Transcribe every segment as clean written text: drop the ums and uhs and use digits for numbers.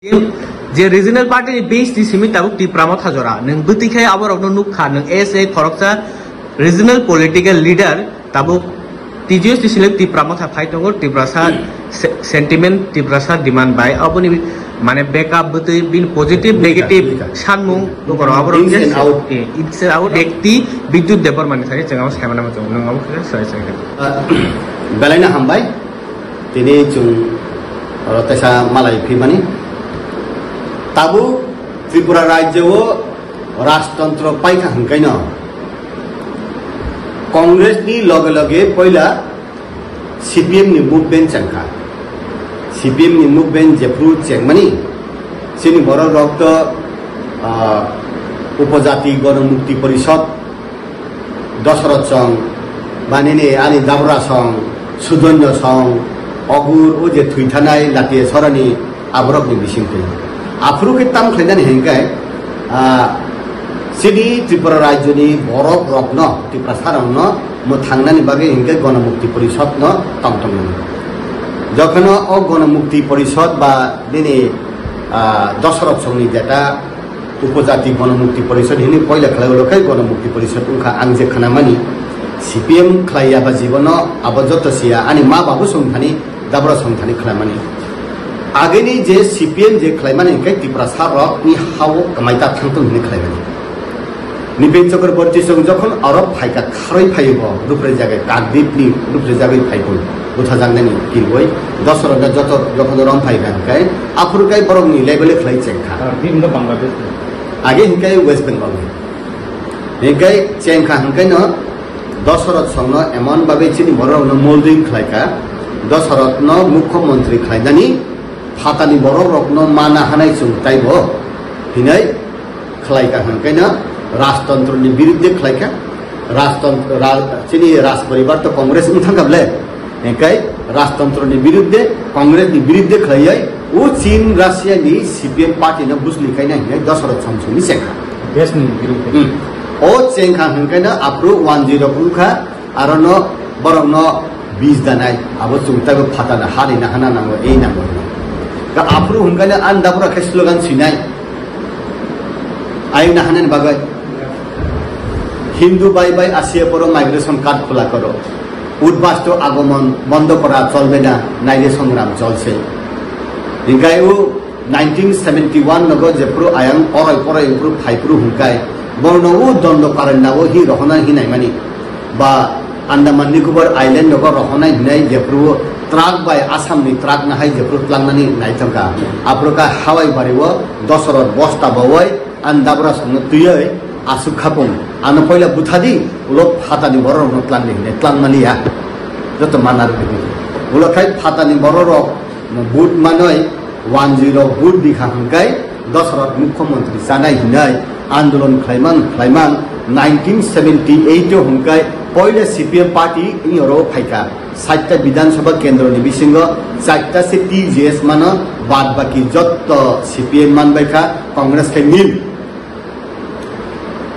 जे regional party नि base दि सिमि ताबुक ति प्रामथ हाजरा नों बुतिखाय आबर अबनो नुखा नों एस ए थरकसा रिजनल पॉलिटिकल लीडर ताबुक टिजिएस ति सिलेक्ट ति प्रामथ फाइट दंगो तिब्रासा सेंटिमेंट तिब्रासा डिमांड बाय अबनि माने बैकअप बुति बिन पॉजिटिव नेगेटिव सानमु दगर आबर इट्स आउट एकति विद्युत देबर माने थाय जोंगाव सायमाना मजो नोंगाव सय सय बेलायना हामबाय दिनै जों रतेसा मालाय फिमानि ताबु त्रिपुरा राज्यो राजतंत्र पाइखा हंकाइन कांग्रेस नि लगे लगे पहिला सीपीएम नि मुभमेंट चंखा सीपीएम नि मुभमेंट जेफ्रु चेंगमानि सिनि बर रक्त उपजाति गणमुक्ति परिषद दशरथ संघ बानिने आनि दाबरा संघ सुधन्य संघ अगुर ओ जे थुइथानाय लाते सरनि आब्रक नि बिसिंखै आफ्रु के ताम खैदान हेंगाय सिनि त्रिपुरा राज्यनि बरफ रत्न त्रिपुरा सारावनो म थांनानि बागे हेंगाय गणमुक्ति परिषद न तमतम जखन अ गणमुक्ति परिषद बा दिने दशरथ संघनि जेटा उपजाति गणमुक्ति परिषद हिनि पहिला खलागलखाय गणमुक्ति परिषद उखा आंजे खानामानि सीपीएम खलाया बा जीवन आबजतसिया अनि मा बाबु संथानि दाबरा संथानि खलामानि आगेनि जे सीपीएम जे खलायमानि हेंगाय त्रिपुरा सारक नि हाव कमाइता थांथों हिनि खलायमानि निपेन चक्रवर्ती संग जखन अरब फाइका खारै फाइबो रुप्रे जागे कागदीपनि रुप्रे जागे फाइबो बुथा जांनानि किलबय दशरथ जत जखन रम फाइका हेंगाय आफुरकाय बरंनि लेभेल खलाय चेंखा बिमनो बांलादेश आगे हेंगाय वेस्ट बेंगल हेंगाय चेंखा हेंगाय न दशरथ संग एमन बाबे चिनि बरंनो मोल्डिंग खलायका दशरथ न मुख्यमंत्री खलायनानि फातानि बरफ रत्न माना हानाय सुंताइबो हिनै खलायका हेंगाय न राजतंत्रनि विरुद्ध खलायका राजतंत्र चिनि राज परिवार तो कांग्रेस नि थांगाबले हेंगाय राजतंत्रनि विरुद्ध कांग्रेसनि विरुद्ध खलायै ओ चीन रासिया नि सीपीएम पार्टी न बुझलिखायना हेंगाय दशरथ संघनि सेखा देशनि विरुद्ध ओ चेंखा हेंगाय न आप्रो 10 उखा आरो न बरंनो 20 दानाय आबो सुंताबो फाताना हारिना हाना नांगो ए नांगो का आप्रो हेंगाय न आन्दाफोरा खाय स्लोगान सिनाय आइना हानान बागै हिंदू बाई बाई आसिया पर माइग्रेशन कार्ड खोला करो उद्बास्त आगमन बंद करा चलबे ना नाइले संग्राम चलছে हिंगाय 1971 नगो जेप्रो आयां अराय पराय उप्रु फाइप्रु हुंकाय बर्णवो दंड कारणावो हि रहना हि नाइमानि बा आन्दामान निकोबार आइलैंड नगो रहना हिनाय जेप्रु ट्राक बाय आसाम नि ट्राक नाहाय जेप्रु प्लांनानि नाइथंका आप्रका हावाय बारिवो दशरथ बस्ता बवय आन्दाब्रा संग तुयै आसु खापुं आनो पहिला बुथादि उलो फातानि बरर नतलांनि ने तलांमालिया जत मानार बिदि उलो खाय फातानि बरर बुट मानय 10 बुट बिखा हंगाय दशरथ मुख्यमंत्री जानाय हिनाय आंदोलन खायमान 1978 हंगाय पहिले सीपीएम पार्टी इरो फाइका 7टा विधानसभा केन्द्र नि बिसिंग 4टा से टीजेएस मान बाद बाकी जत सीपीएम मानबायखा कांग्रेस के मिल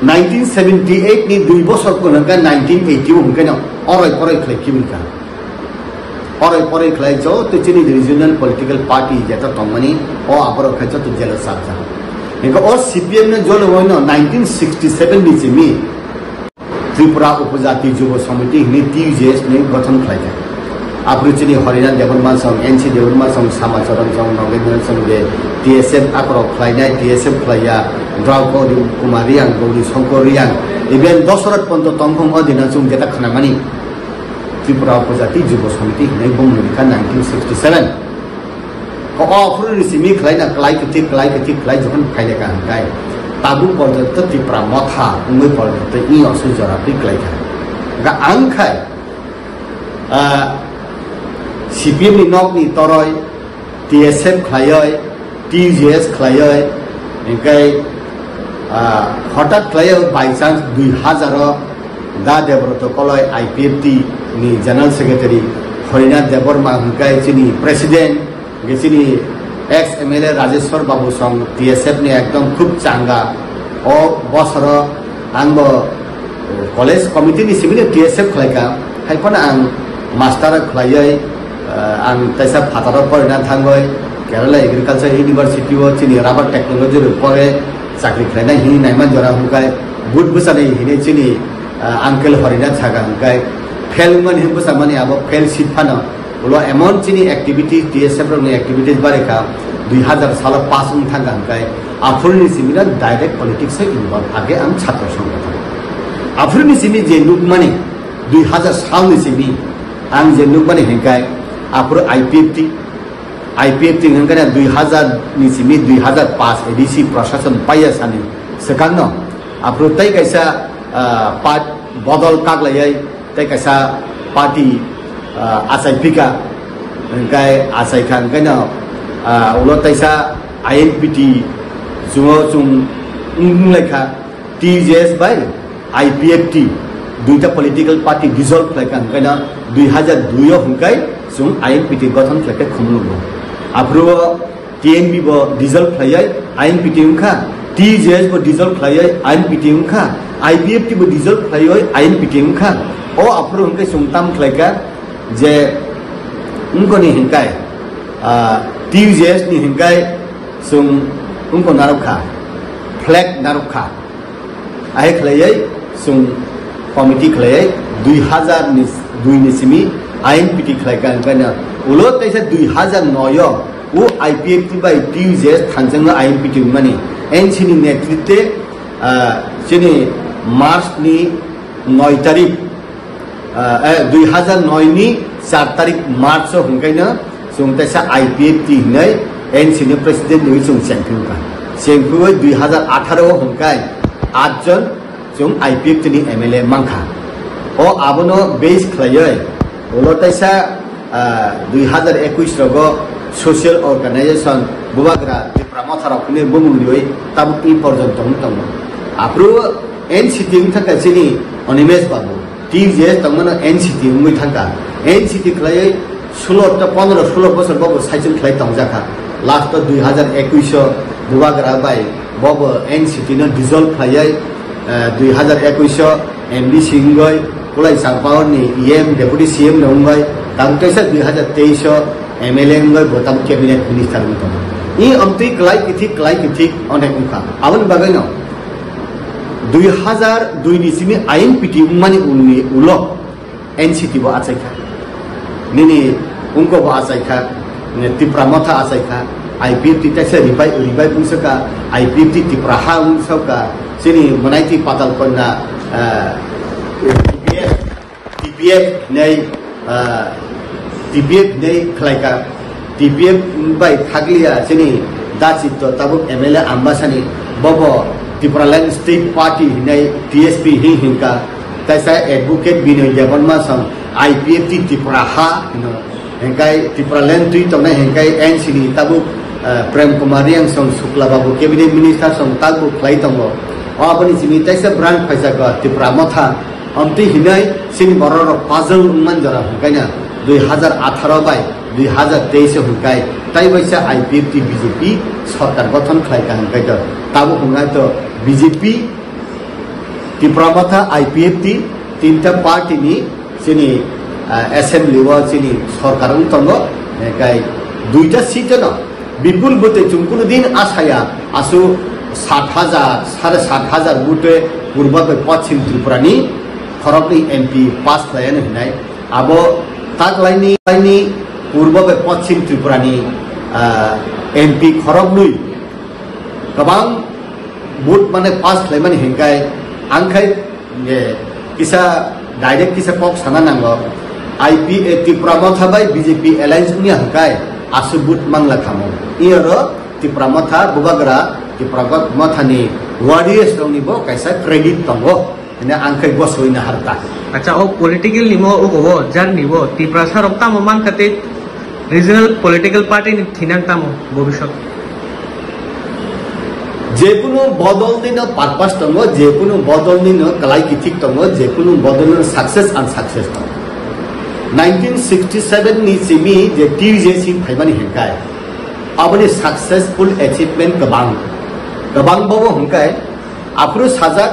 1978 नि 2 बছর कोनका 1980 हुनकान अराय पराय खलायखिमका अराय पराय खलायजो त चिनि रिजनल पॉलिटिकल पार्टी जेता तंगमानि अ आपर खैजो त जेल साजा हेका अ सीपीएम ने जोल होइन 1967 नि चिमि त्रिपुरा उपजाति युव समिति नि टीजेएस ने गठन खलायका आप्रु चिनि हरिनाथ देवनमा संग एनसी देवनमा संग समाचरण संग नगेन्द्र संग जे टीएसएफ आपर खलायनाय टीएसएफ खलाया द्रौपदी कुमारी आं गौरी शंकरियां इबेन दशरथ पंत तंगम अधीन जों जेता खनामानि त्रिपुरा उपजाति युव समिति नै बुंनिका 1967 अ अफ्रु रिसिमि खलायना क्लाइकति जखन फाइलेका हंगाय ताबु पर्यन्त त्रिपुरा मथा उमै पर्यन्त इ असु जरापि क्लाइका गा आंखाय सीपीएम नि नकनि तरय टीएसएफ खलाय टीजेएस खलाय इनकाय हठात खलाय बाय चान्स 2000 दा देवव्रत कलय आईपीएफटी नि जनरल सेक्रेटरी हरिनाथ देववर्मा हंकाय चिनि प्रेसिडेंट गेचिनि एक्स एमएलए राजेश्वर बाबू संग टीएसएफ ने एकदम खूब चांगा ओ बसर आंग कॉलेज कमिटी नि सिबिल टीएसएफ खलायका हायफन आं मास्टर खलाय आं तैसा फातार Parina थांगय Kerala Agriculture University wo chini rubber technology ro pore chakri khlaina hi naiman jora hukai but busane hine chini uncle Harina Chaga hukai fail man hi busamani abo fail sheet phano ulo emon chini activity TSF ro activities bareka 2000 sala pass thanga hukai afurni simina direct politics se involve age am chhatra সংগঠন afurni simi je look mani 2000 sal ni simi ang je look mani hukai apur IPFT ngana 2000 ni simi 2005 ADC प्रशासन पाया सानी sekangno apro tai kaisa part bodol kaglai tai kaisa party asai pika ngai asai khan kana ulo taisa INPT jumo chung lekha TJS by IPFT duita political party dissolve lekha kana 2002 hunkai chung INPT গঠন lekha khumlu apro TNB bo dissolve khlai INPT unkha TJS bo dissolve khlai INPT unkha IPFT bo dissolve khlai INPT unkha o apro unke sungtam khlaika je unko ni hingkai TJS ni hingkai sung unko narukha flag narukha ai khlai sung committee khlai 2000 ni 2 ni simi INPT khlaika kana ulo taisa 2009 वो IPFT by TJS थांजंग INPT मनी एनसीनी नेतृत्व चीनी मार्च नि 9 तारीख 2009 नि 4 तारीख मार्च हुंकैना सुंगतासा IPFT नै एनसीनी प्रेसिडेंट नि सुं सेंफु 2018 हुंकाय 8 जन सुं IPFT नि MLA मंखा O आबनो base खलायै ओलोतासा 2021 रगो social organization bubagra pramotha rakune bumungrioi tabuti porjonto tamo apro NCT thaka chini onimesh babu TJS tamana NCT mui thaka NCT khlai 16 ta 15 16 bosor babu cycle khlai tamjaka last 2021 bubagra bai babu NCT na dissolve khlai 2021 MD Singoi kulai sangpaon ni EM deputy CM nongbai tamtesa 2023 MLA ngai botam cabinet minister gitu. Ini amti kelai kitik onek muka. Awan bagaino 2002 ni sini INPT umani unni ulo NCT bo asaika. Nini unko bo asaika, tipramotha asaika. IPFT tesa ribai pusaka IPFT tipraha unsaka sini menaiti patal konna TPF nei TPF nei khlaika TPF by thaglia chini dachito tabuk MLA ambasani bobo Tipraland State Party nei TSP hinka taisa advocate binoy jabanma sang IPFT Tipraha no henkai Tipraland tui tona henkai NCD tabuk Prem Kumar yang sang Sukla babu cabinet minister sang tabuk khlai tongo apani chini taisa brand phaisa ga Tipramotha amti hinai sini boror puzzle manjara hengkainya 2018 by 2023 हुकाय ताई बैसा IPFT BJP सरकार गठन खालायका हुकायतो Tabo हुंगातो BJP तिप्रामथा IPFT तीनटा party नि सिनि assembly व सिनि सरकार उतंगो काय दुईटा सीट न बिपुल बुते चुंकुनु दिन आसाया आसु 7,000 7,500 बुटे पूर्व पश्चिम त्रिपुरानी खरबनि MP पास खालायनो हिनाय आबो ताकलाइनी पूर्व पश्चिम त्रिपुरानी MP खरबनुई गोबां बुट माने पास खालायमानि हेंगाय आंखाय किसा डाइरेक्ट किसा पक साना नांगो IPFT त्रिपुरामथा बाय BJP एलायंस नि हंगाय आसु बुट मांगला थामो इरो त्रिपुरामथा बुबाग्रा त्रिपुरामथानि वारियर्स दंनिबो कायसा क्रेडिट दंगो ने आंखाय गसोइना हारता अच्छा ओ पॉलिटिकल निमो ओगो जार निबो त्रिपुरा सरकता मो मान खाते रीजनल पॉलिटिकल पार्टी नि थिनांगता मो भविष्यत जेकुनु बदल दिन पारपास दंगो जेकुनु बदल दिन कलाई किथिक दंगो जेकुनु बदल सक्सेस अनसक्सेस दंगो 1967 नि सिमी जे TJS फाइमानि हेंकाय आबनि सक्सेसफुल अचीवमेंट गबां बाबो हेंकाय आप्रो साजा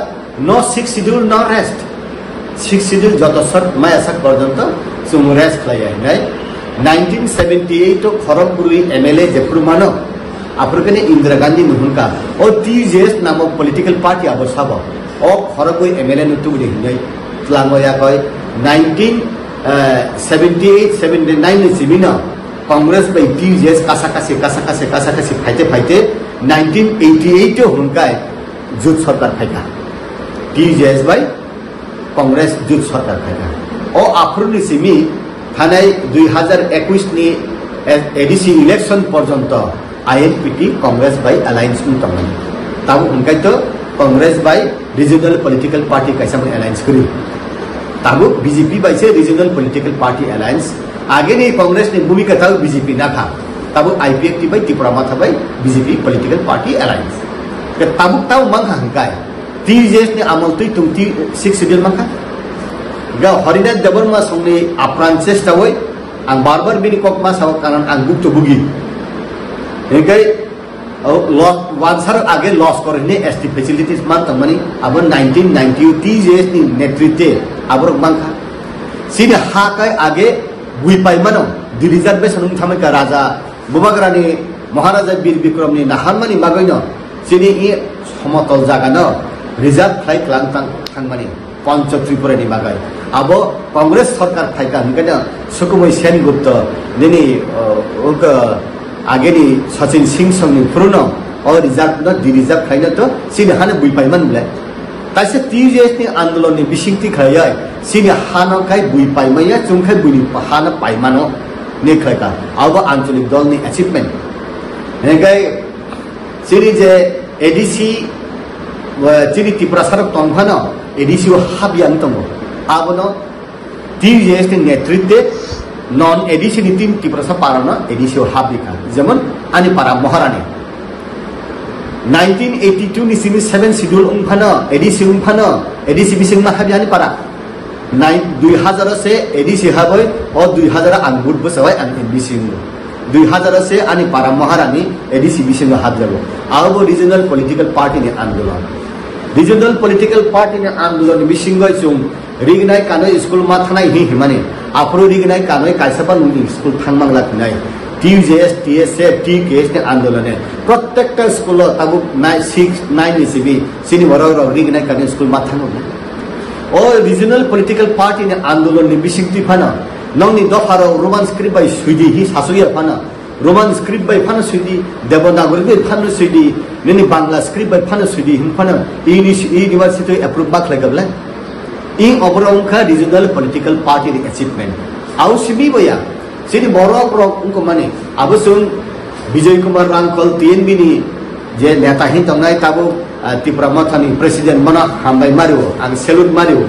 no 6 schedule no rest 6 schedule joto sort mai asa porjonto sum rest khlai nai 1978 Kharagpur MLA जेफ्रुमानो आफ्रिकानि इंदिरा गांधी नुहुनका और TJS नामक पॉलिटिकल पार्टी अब सब और खरगपुर MLA नुतुगुदि हिनै लांगया कय 1978-79 नि सिबिनो कांग्रेस बाय TJS कासा फाइते 1988 हुनका जुट सरकार फाइका TJS बाय कांग्रेस जुट सरकार फाइका और आफ्रुनि सिमी थानाय 2021 नि एडीसी इलेक्शन पर्यंत INPT कांग्रेस बाय अलायंस तंगन ताबो हुनकाय तो कांग्रेस बाय रीजनल पॉलिटिकल पार्टी कैसा अलायंस करी ताबो बीजेपी बाय से रीजनल पॉलिटिकल पार्टी अलायंस आगे नहीं कांग्रेस ने भूमिका था बीजेपी ना था ताबो IPFT बाय त्रिपुरा माथा by BJP political party alliance के ताबो ताव मंगा हंकाय TJS ने आमलतै तुमती 6 शेड्यूल मंगा गा हरिनाथ देबरमा संनि आप्रान चेष्टा वय आं बार बिनि ककमा साव कारण आं गुप्त बुगी एकै लॉस वांसर आगे लॉस करने एसटी फैसिलिटीज मान तमनी अब 1990 TJS नि नेतृत्व अबर मंगा सिने हाकाय आगे बुई पाइमानो दि रिजर्वेशन थामे का राजा बुबाग्रानि महाराजा वीर विक्रम नि नाहानमानि मागैनो सिने इ समतल जागानो रिजर्व फ्लाइट लांतां थांमानि पंच त्रिपुरा नि मागै अब कांग्रेस सरकार फाइका हनगनो सुकुमै सेनगुप्त दिनै आगे नि सचिन सिंह संनि पुरुनो और रिजर्व न दि रिजर्व खाइनो तो सिने हाने बुई पाइमान ब्ले तासे TJS नि आन्दोलन नि बिसिंति खाय सिने हानो खाय बुई पाइमाया चुंखाय बुई हाना पाइमानो ने खायका अब आंचलिक दल नि अचिभमेन्ट हेगाय सिरि जे एडीसी चिनि त्रिपुरा सरक तंगफानो एडीसी हाबियां तंगो आबनो TJS नि नेतृत्व नॉन एडीसी नि टीम त्रिपुरा पारानो एडीसी हाबिका जेमन आनि पारा महारानी 1982 नि सिनि 7 शेड्यूल उंफानो एडीसी बिसिं मा हाबियानि पारा 2000 से एडीसी हाबै और 2000 आंगुट बसवाय आं एडीसी 2000 से आनि पारा महारानी एडीसी बिसिं हाबजाबो आबो रीजनल पॉलिटिकल पार्टी नि आंदोलन रीजनल पॉलिटिकल पार्टी नि आंदोलन बिसिं गय जुम रिगनाय कानो स्कूल मा थानाय हि हिमाने आफ्रो रिगनाय कानो कायसापा नुनि स्कूल थांमांला थिनाय TJS TSF TKS ने आंदोलन है प्रत्येक स्कूल ताबु 9 निसिबी सिनि वरो रिगनाय कानो स्कूल मा थांगो और रीजनल पॉलिटिकल पार्टी ने आंदोलन नि बिसिंति फाना नंनि दफारो रोमान स्क्रिप्ट बाय सुइदि हि सासुया फाना रोमान स्क्रिप्ट बाय फाना सुइदि देवनागरी बाय फाना सुइदि ननि बांग्ला स्क्रिप्ट बाय फाना सुइदि हिम फाना यूनिवर्सिटी अप्रूव बाखलाय गबला इ अबरंखा रीजनल पॉलिटिकल पार्टी नि अचीवमेंट आउ सिबि बया सिनि बरक रक उनको माने अबसुन विजय कुमार रांखल TNB नि जे नेता हि तंगाय ताबो त्रिपुरा माथानि प्रेसिडेंट मना हामबाय मारियो आं सेलुट मारियो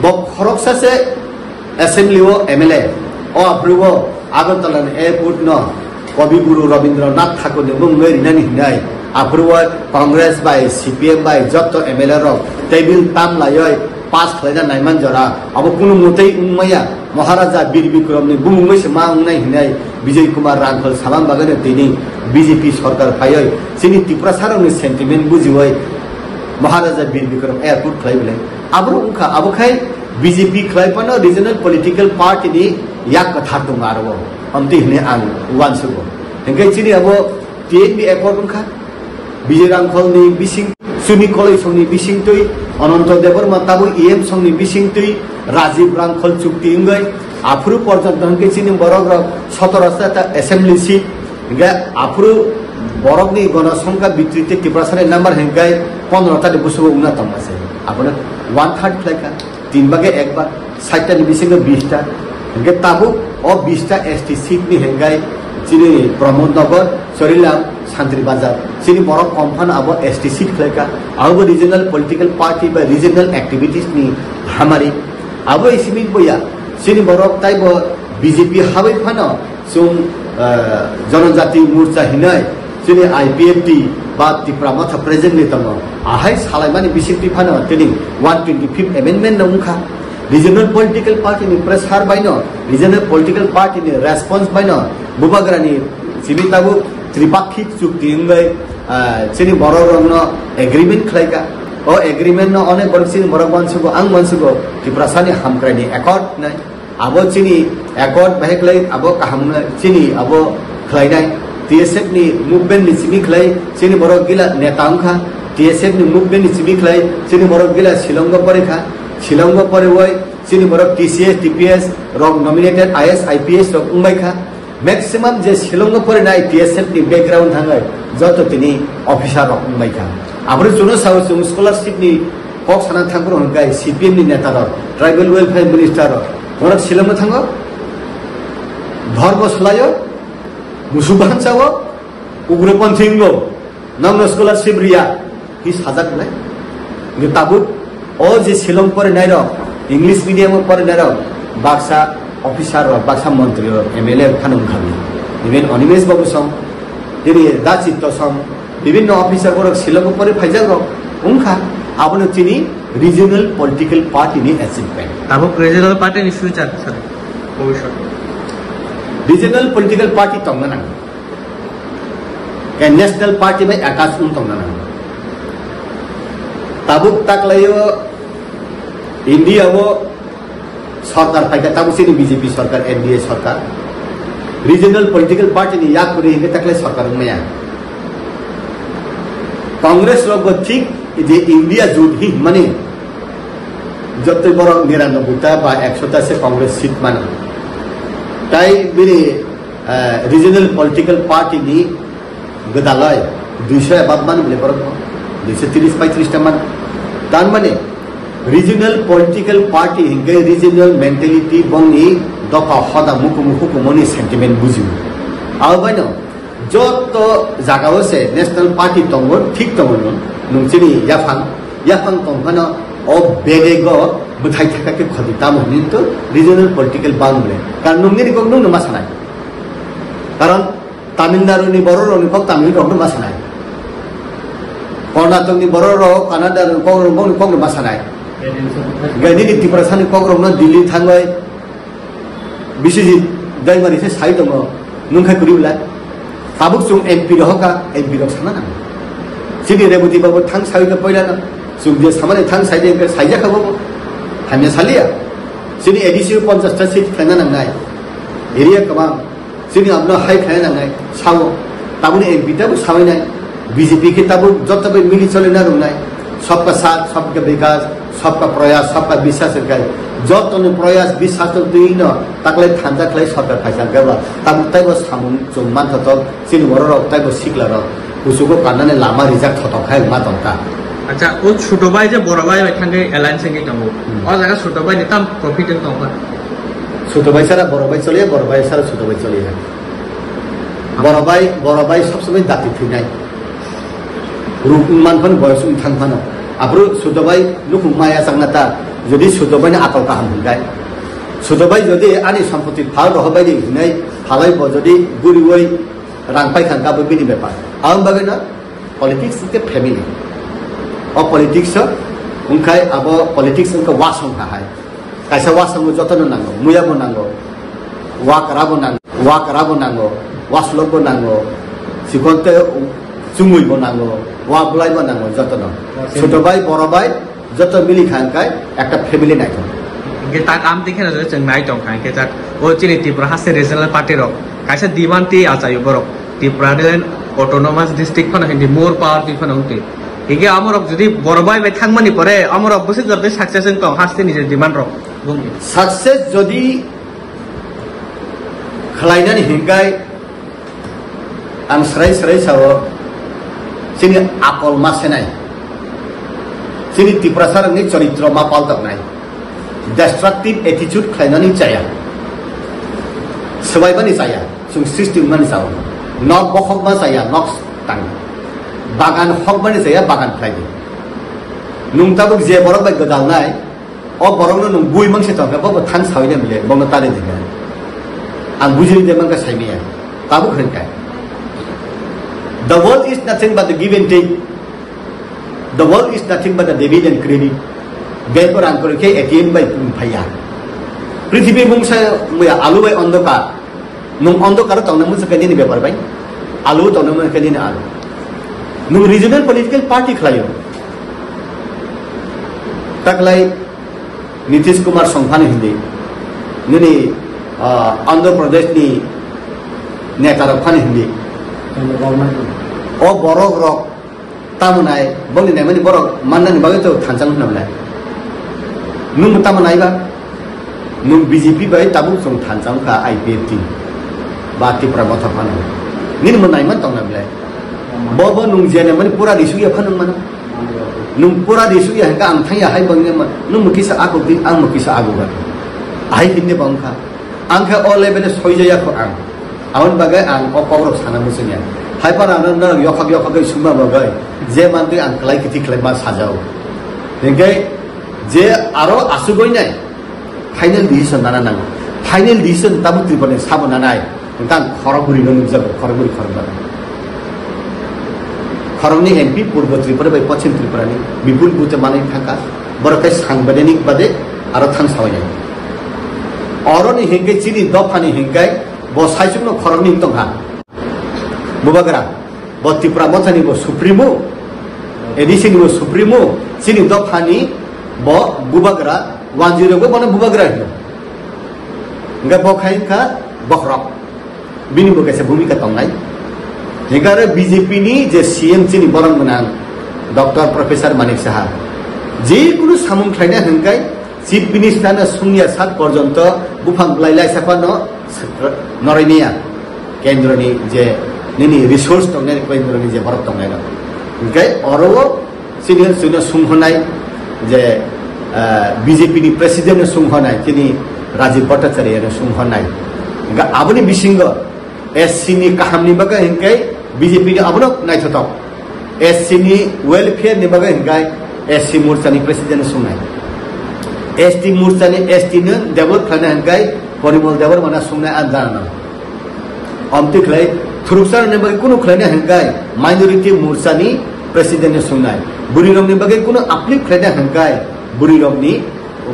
ब खरकसा से असेंबली ओ MLA ओ अप्रूव आगरतला एयरपोर्ट न कवि गुरु रविंद्रनाथ ठाकुर ने मुंगै रिनानि हिनाय अप्रूव कांग्रेस बाय CPM बाय जत्तो MLA र टेबिल ताम लाय पास खलायना नायमान जरा अब कुनु मुतै उमैया महाराजा वीर विक्रम ने बुमुंगै से मांगनाय हिनाय विजय कुमार रांखल सालाम बागने तिनी बीजेपी सरकार फाय सिनि त्रिपुरा सारनि सेंटिमेंट बुजिवै महाराजा वीर विक्रम एयरपोर्ट खलायबले आब्रो उखा अबखाय बीजेपी खलायपनो रीजनल पॉलिटिकल पार्टी नि याक कथा दंगारो हमति हिने आं वानसुगो हेंगै सिनि अब TNB एयरपोर्ट उखा विजय रांखल नि बिसिं सुनि कलेज संनि बिसिंतै अनंत देवरमा ताबु EM संनि बिसिंतै राजीव रांखल चुक्ति इंगै आफ्रु पर्यंत हंके सिनि बरग 17 ता असेंबली सीट गे आफ्रु बरगनि गणसंख्या वितृति त्रिपुरा सारे नंबर हेंगाय 15 ता बुसुबो उना तमसे आपने 1/3 फ्लाइका 3 भागे 1 बार 60 ता बिसिंग 20 ता हेंगे ताबु और 20 ता ST सीट नि हेंगाय सिनि प्रमोद नगर सरिलाम शांति बाजार सिनि बरक कम्फान अब ST सीट फ्लाइका अब रीजनल पॉलिटिकल पार्टी बा रीजनल एक्टिविटीज नि हमारी अब इसिमिन बोया सिनि बरक ताइब बीजेपी हाबै फानो सुम जनजाति मोर्चा हिनाय सिनि IPFT बा त्रिपुरा माथा प्रेजेंट नि तंग आहाय सालायमानि बिसिपि फानो तिनि 125th अमेंडमेंट नंखा रीजनल पॉलिटिकल पार्टी नि प्रेसार बायनो रीजनल पॉलिटिकल पार्टी नि रेस्पॉन्स बायनो बुबाग्रानि सिबिताबु त्रिपाक्षिक चुक्ति इंगै सिनि बररंनो एग्रीमेंट खलायगा ओ एग्रीमेंट न अनेक बरसिन बरगवानसुगो आं मानसुगो त्रिपुरा सानि हामक्रायनि एकॉर्ड नाय abo chini accord baheklai abo kahamna chini abo khlainai TSF ni movement ni chimi khlai chini borok gila neta ongkha TSF ni movement ni chimi khlai chini borok gila Shillong porikha Shillong pore wai chini borok TCS TPS rok nominated IS IPS rok ungbai kha maximum je Shillong pore nai TSF ni background thangai joto tini officer rok ungbai kha abro juno saw scholarship ni kok sana thangro hongkai CPM ni neta rok tribal welfare minister rok orak Shillong thango dharma shlayo musuban chawo ugropanthinggo namno scholarship ria hi sajak nai ni tabut o je Shillong pore nai rok English medium pore nai rok baksa officer rok baksa mantri rok MLA khanung khami even Animesh babu song tiri dachitto song bibhinno officer rok Shillong pore phaijak rok ungkha abono chini regional political party ni achievement tabuk regional party ni future sir bhobishot regional political party tongna ke national party bai akas tongna tabuk taklayo India wo sarkar paika tabuk sini BJP sarkar NDA sarkar regional political party ni yak kuri hinga taklay sarkar maya Congress log ঠিক যে India जुट ही माने जब तक बड़ा 99 বা 100 से Congress seat माना তাই বিরে রিজিওনাল পলিটিক্যাল পার্টি নি গদালয় 200 বাদ মান বলে বড় 230 35 টা মান তার মানে রিজিওনাল পলিটিক্যাল পার্টি হিঙ্গে রিজিওনাল মেন্টালিটি বংনি দফা হদা মুকুমুকু মনি সেন্টিমেন্ট বুঝিও আবাইনো যত জায়গাও সে ন্যাশনাল পার্টি তঙ্গ ঠিক তঙ্গ নংচিনি ইয়াফাং তংখানো ও বেদেগ বুথাই থাকাকে খদি তামনি তো রিজিওনাল পলিটিক্যাল বাংলে কারণ নংনি গং নং মাসানাই কারণ তামিলনাড়ুনি বড় রনি কক তামিল রং মাসানাই কর্ণাটকনি বড় র কানাডার কক রং কক মাসানাই গাইনি ত্রিপুরা সানি কক রং দিল্লি থাঙ্গয় বিশ্বজিৎ দাইমারি সে সাই দङ नंखाय करिबला tabuk sung MP rohka MP rok sana na sini reboti babu thang sai ka poila na sung je samane thang sai de sai ja khabo hamya salia sini edisi 50 ta seat khana na ngai area kama sini apna hai khana na ngai sawo tabune MP ta sawai nai BJP ke tabu jot tabe mili chole na rung nai सबका साथ सबका विकास सबका प्रयास सबका विश्वास kai jot tonu proyas বিশ্বাস তো দুই ন তাকলে থানজা খাই সরকার ফাইসা গেবা তাবু তাইবো সামুন জমান থত সিনি বড় রক তাইবো শিখলা রক কুসুগো কানানে লামা রিজাক থত খাই মা তংকা আচ্ছা ও ছোট ভাই যে বড় ভাই এখানে অ্যালায়েন্স এঙ্গে তমু ও জায়গা ছোট ভাই নিতাম প্রফিট এন তংকা ছোট ভাই সারা বড় ভাই চলে বড় ভাই সারা ছোট ভাই চলে বড় ভাই সব সময় দাতি ফিনাই রূপ মানফান বয়স থানফানো আব্রু ছোট ভাই লুকু মায়া চাংনাতা যদি ছোট ভাই আতল কাহাম হইগাই ছোট ভাই যদি আনি সম্পত্তি ভাল রহবাই দি হিনাই ফালাই যদি গুরি ওই রাং পাই খান গাবো বিনি ব্যাপার আম বাগে না পলিটিক্স তে ফ্যামিলি ও পলিটিক্স উনখাই আব পলিটিক্স উনকা ওয়াসং হাই কাইসা ওয়াসং যতন নাঙ্গো মুয়াবো নাঙ্গো ওয়া কারাবো নাঙ্গো ওয়াসলবো নাঙ্গো সিকন্তে চুমুইবো নাঙ্গো ওয়া বুলাইবো নাঙ্গো যতন ছোট ভাই বড় ভাই যত মিলি খানকাই একটা ফ্যামিলি নাই তা কাম দেখে না যে নাই টং খাই কে ও চিনি ত্রিপুরা হাসে রিজনাল পার্টি রক কাইসা দিমান্তি আচাই বরক ত্রিপুরা দিলেন অটোনোমাস ডিস্ট্রিক্ট ফন হিন্দি মোর পাওয়ার টি ফন হতে হিগে আমরক যদি বড় ভাই বাই থাকমানি পরে আমরক বসে জরতে সাকসেস এন টং হাসতে নিজের ডিমান্ড রক সাকসেস যদি খালাইনানি হিংগাই আম সরাই সাও চিনি আপল মাসে নাই চিনি ত্রিপুরা সারनि চরিত্র মা পাল্টাক নাই destructive attitude খাইনানি চায়া সবাইবানি চায়া সুং সিস্টেম মানি চাও নক বখক মা চায়া নক টাং বাগান হক মানি চায়া বাগান খাইদি নুংতাবুক যে বড় বাই গদাল নাই ও বড়নো নুং বুই মাংসে তংকা বব থান সাইনে মিলে বঙ্গ তারে দিগা আং বুঝিনি যে মাংকা সাইমিয়া তাবুক হনকাই the world is nothing but the give and take the world is nothing but the debit and credit বেপর আঙ্কর কে এটিএম বাই ভাইয়া পৃথিবী মুংসা মুয়া আলু বাই অন্ধকার নুং অন্ধকার তংনা মুসা কেদিনি বেপার বাই আলু তংনা মুসা কেদিনি আলু নুং রিজনাল পলিটিক্যাল পার্টি খলাইও তাকলাই নীতিশ কুমার সংফান Hindi nini Andhra Pradesh ni neta rok phani hindi o borok rok tamunai boni nemani borok manna ni bagai to thansang namlai nung tamunai ba nung BJP bai tabu song thansang ka IPF team ba Tripura motha phanu nini manai man tong namlai bobo nung jene mani pura disuya phanung mana nung pura disuya hangka ang thaya hai bangne man nung mukisa aku tin ang mukisa aku ba ai hinne bangkha angka o level soijaya ko ang awan bagai ang o pawrok sana musunya hai para nan yokhak sumba bagai je mantri ang klai kiti klema sajao ngai je aro asugoi nai final decision nana nang final decision tabu Tripura sabona nai tang khoroguri no nujab khoroguri khorba खरंगनी MP पूर्व त्रिपुरा बै पश्चिम त्रिपुरा नि विपुल बुते माने थाका बरकाय सांबादिक बादे आरो थां सावय अरनि हिंगे चिनि दफानि हिंगाय ब साइजुनो खरंगनि तंहा बुबागरा ब त्रिपुरा मथानि ब सुप्रीमो एडिसिनि ब सुप्रीमो चिनि दफानि ब बुबागरा 10 ब बने बुबागरा हिनो इंगा बखायका बखरक बिनि बकासे भूमिका तंगाय Negara BJP ni je CM chini borang menang Dr. Profesor Manik Saha je kuno samung khlaina hangkai Chief Minister na sungya sat porjonto bufang lailai sapano Norenia kendra ni je nini resource tongnai kendra ni je borok tongnai na hangkai oro senior sunghonai je BJP ni president na sunghonai chini Rajiv Bhattacharya na sunghonai hangka aboni bisingo SC ni kahamni baga hangkai BJP ni abonok naithotok SC ni welfare ni bagai hinggai SC Morcha ni president sungai ST Morcha ni ST ni develop khana hinggai Porimol Dewar mana sungai andana amti khlai thurusar ni bagai kuno khlai hinggai minority Morcha ni president sungai Burirong ni bagai kuno uplift khlai hinggai Burirong ni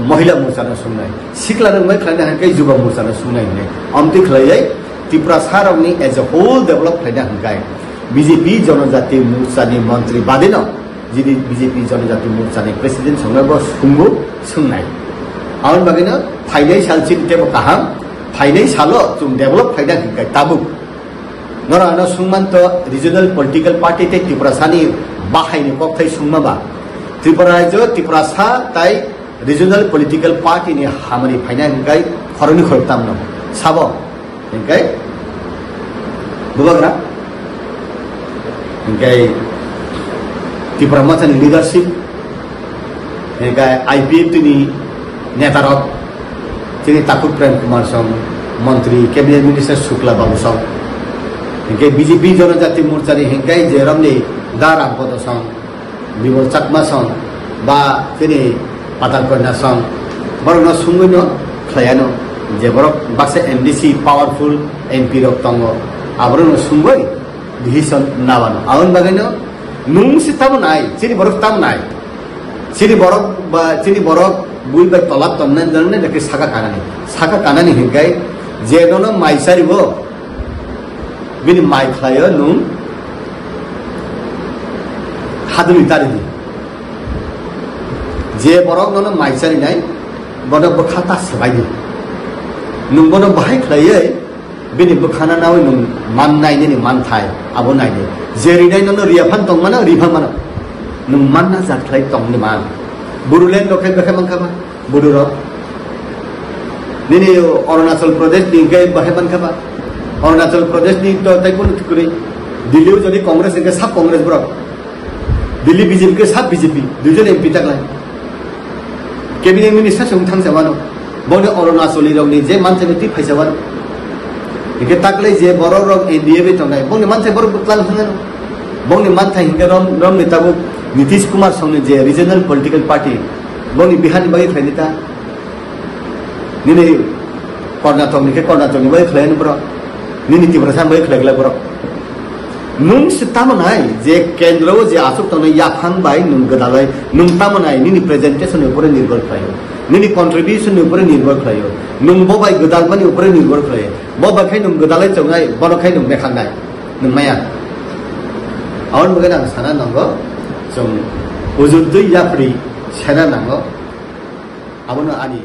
mahila Morcha na sungai Sikla ni bagai khlai hinggai Yuva Morcha na sungai ni amti khlai Tripura sarong ni as a whole develop khlaina hangkai BJP Janajati Morcha ni mantri badeno jidi BJP Janajati Morcha ni president songnabo sungbu sungnai awan bagena phainai salchin tebo kaham phainai salo chung develop khlaina hangkai tabu nora na sungmanto regional political party te Tripura sani bahaini kokthai sungmaba Tripura jo Tripura sa tai regional political party ni hamani phainai hangkai khoroni khortamno sabo hingkai bubagra hingkai Tripura Mothani leadership hingkai IPF ni netarok tini Takut Prem Kumar Song Mantri Cabinet Minister Shukla Babu Song hingkai BJP Janajati Morcha ni hingkai jeramni Daram Poto Song Bimol Chakma Song ba tini Patalkona Song borno sungino khlayano je borok bakse MDC powerful MP rok tongo abrono sungoi decision nawano awon bagano nung sitam nai chini borok tam nai chini borok bui ba tolap tonnan darne deke saka kanani hingai je dono maisari bo bini mai khlayo nung haduni tari je borok dono maisari nai borok khata sabai nung bono bahai khlaiye bini bukhana nawi nung man nai ni man thai abo nai ni jeri nai no riaphan tong mana riphan mana nung man na jat khlai tong ni man burulen lokhe bekhe mangkaba bururo nini Arunachal Pradesh ni gai bahe mangkaba Arunachal Pradesh ni to tai kun tukuri Delhi jodi Congress ke sab Congress bro Delhi BJP ke sab BJP dujon MP taklai cabinet minister sung thang samano bone Arunachali rok ni je manthai ti phaisawan ike taklai je borok rok NDA be tongai bone manthai borok buklan hangan bone manthai hinga rom ni tabu Nitish Kumar Song ni je regional political party bone Bihar ni bagi khlainita nini Karnataka ni ke Karnataka ni bagi khlain bro nini Tripura san bagi khlaigla bro nung sitamanai je kendro je asuk tongai yaphang bai nung gadalai nung tamanai nini presentation upore nirbhor khlaio nini contribution upore nirbhor khlaio nung bobai gadal pani upore nirbhor khlaio boba khai nung gadalai tongai bono khai nung mekhanai nung maya awan bagana sana nango jong ujudui yapri sena nango abono ani